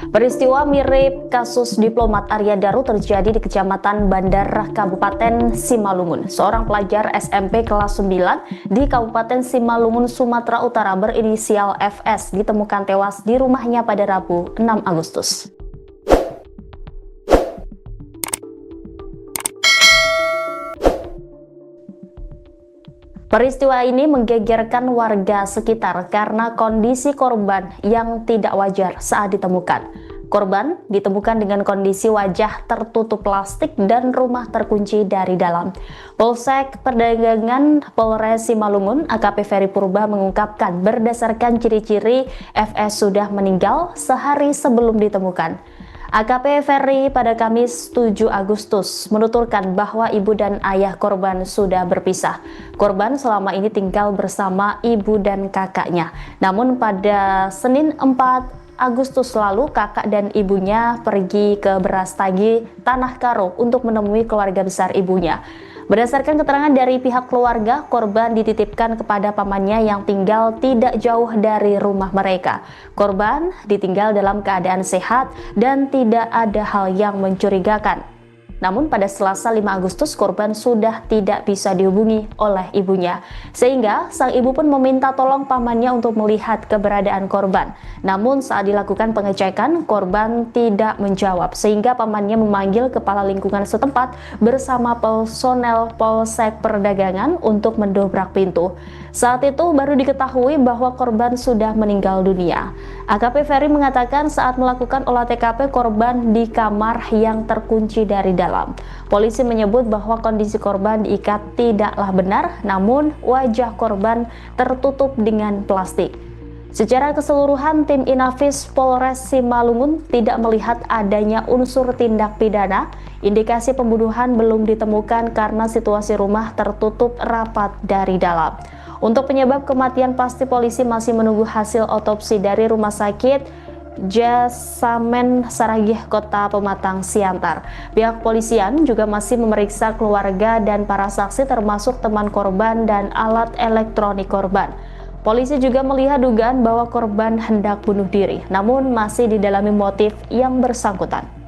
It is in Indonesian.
Peristiwa mirip kasus diplomat Arya Daru terjadi di Kecamatan Bandar, Kabupaten Simalungun. Seorang pelajar SMP kelas 9 di Kabupaten Simalungun, Sumatera Utara berinisial FS ditemukan tewas di rumahnya pada Rabu 6 Agustus. Peristiwa ini menggegerkan warga sekitar karena kondisi korban yang tidak wajar saat ditemukan. Korban ditemukan dengan kondisi wajah tertutup plastik dan rumah terkunci dari dalam. Polsek Perdagangan Polres Simalungun AKP Ferry Purba mengungkapkan berdasarkan ciri-ciri FS sudah meninggal sehari sebelum ditemukan. AKP Ferry pada Kamis 7 Agustus menuturkan bahwa ibu dan ayah korban sudah berpisah. Korban selama ini tinggal bersama ibu dan kakaknya. Namun pada Senin 4 Agustus lalu kakak dan ibunya pergi ke Brastagi, Tanah Karo untuk menemui keluarga besar ibunya. Berdasarkan keterangan dari pihak keluarga, korban dititipkan kepada pamannya yang tinggal tidak jauh dari rumah mereka. Korban ditinggal dalam keadaan sehat dan tidak ada hal yang mencurigakan. Namun pada Selasa 5 Agustus korban sudah tidak bisa dihubungi oleh ibunya. Sehingga sang ibu pun meminta tolong pamannya untuk melihat keberadaan korban. Namun saat dilakukan pengecekan, korban tidak menjawab. Sehingga pamannya memanggil kepala lingkungan setempat bersama personel Polsek Perdagangan untuk mendobrak pintu. Saat itu baru diketahui bahwa korban sudah meninggal dunia. AKP Ferry mengatakan saat melakukan olah TKP korban di kamar yang terkunci dari dalam. Polisi menyebut bahwa kondisi korban diikat tidaklah benar, namun wajah korban tertutup dengan plastik. Secara keseluruhan, tim Inafis Polres Simalungun tidak melihat adanya unsur tindak pidana. Indikasi pembunuhan belum ditemukan karena situasi rumah tertutup rapat dari dalam. Untuk penyebab kematian pasti polisi masih menunggu hasil otopsi dari Rumah Sakit Jasamen Saragih Kota Pematang Siantar. Pihak polisian juga masih memeriksa keluarga dan para saksi termasuk teman korban dan alat elektronik korban. Polisi juga melihat dugaan bahwa korban hendak bunuh diri, namun masih didalami motif yang bersangkutan.